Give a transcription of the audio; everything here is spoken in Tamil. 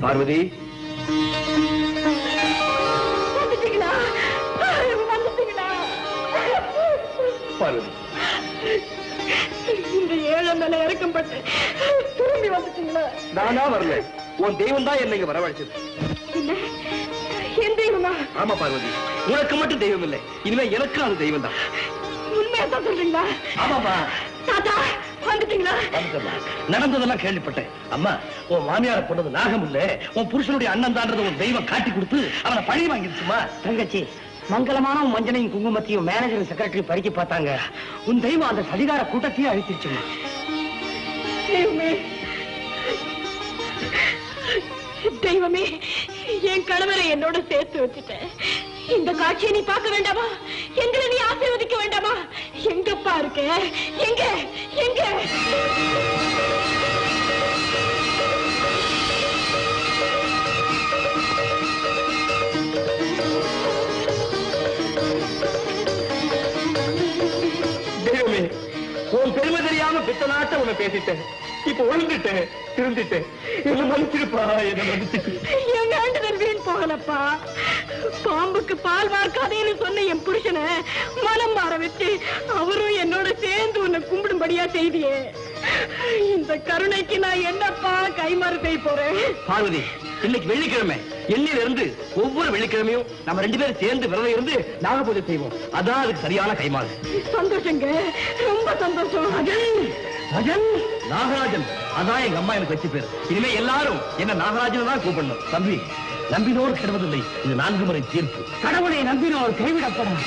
பார்வதி பார்வதி, இந்த ஏழை மேல இறக்கப்பட்டு திரும்பி வந்துட்டீங்களா? நானா வரல, உன் தெய்வம் தான் என்னை வரவழைச்சது. என் தெய்வமா? ஆமா பார்வதி, உனக்கு மட்டும் தெய்வம் இல்லை, இனிமே எனக்கு அது தெய்வம் தான். உண்மையா தான் சொல்றீங்களா? ஆமாமா. தாத்தா வந்துட்டீங்களா? நடந்ததெல்லாம் கேள்விப்பட்டேன். அம்மா, உன் மாமியார கொண்டது நாகம் இல்ல, உன் புருஷனுடைய அண்ணன் தான்றது உன் தெய்வம் காட்டி கொடுத்து அவனை பழி வாங்கிடுச்சுமா. தங்கச்சி, மங்களமான மஞ்சனையும் குங்குமத்தையும் மேனேஜர் செக்ரட்டரி பறிக்க பார்த்தாங்க. உன் தெய்வம் அந்த சதிகார கூட்டத்தையே அழிச்சிருச்சுமா. தெய்வமே, என் கணவரை என்னோட சேர்த்து வச்சுட்டேன். இந்த காட்சியை நீ பார்க்க வேண்டாமா? எங்களை நீ ஆசீர்வதிக்க வேண்டாமா? எங்கப்பா இருக்க? எங்க எங்க? தெய்வமே, உன் பெருமை தெரியாம பித்தனாட்ட உன்னை பேசிட்டேன். இப்ப ஒழுங்கிட்டேன், திருந்திட்டேன். என்ன மன்னிச்சிருப்பா, என்ன மன்னிச்சிரு. என் வேண்டுதல் வீண் போகலப்பா. பாம்புக்கு பால் வார்க்காதேன்னு சொன்ன என் புருஷனை மனம் மாற வச்சு அவரும் என்னோட சேர்ந்து உன்னை கும்பிடும்படியா செய்தியே. இந்த கருணைக்கு நான் என்னப்பா கைமாறு செய்ய போறேன்? பார்வதி, இன்னைக்கு வெள்ளிக்கிழமை, எண்ணில இருந்து ஒவ்வொரு வெள்ளிக்கிழமையும் நம்ம 2 பேரும் சேர்ந்து விரதம் இருந்து நாகபூஜை செய்வோம். அதான் அதுக்கு சரியான கைமாறு. சந்தோஷங்க, ரொம்ப சந்தோஷம். ராஜன், நாகராஜன், அதான் எங்க அம்மா எனக்கு வச்சு பேரு. இனிமே எல்லாரும் என்ன நாகராஜன் தான் கூப்பிடணும். தம்பி, நம்பினோர் கெடுவதில்லை, இது 4 முறை தீர்ப்பு. கடவுளை நம்பினோர் கைவிடப்படும்.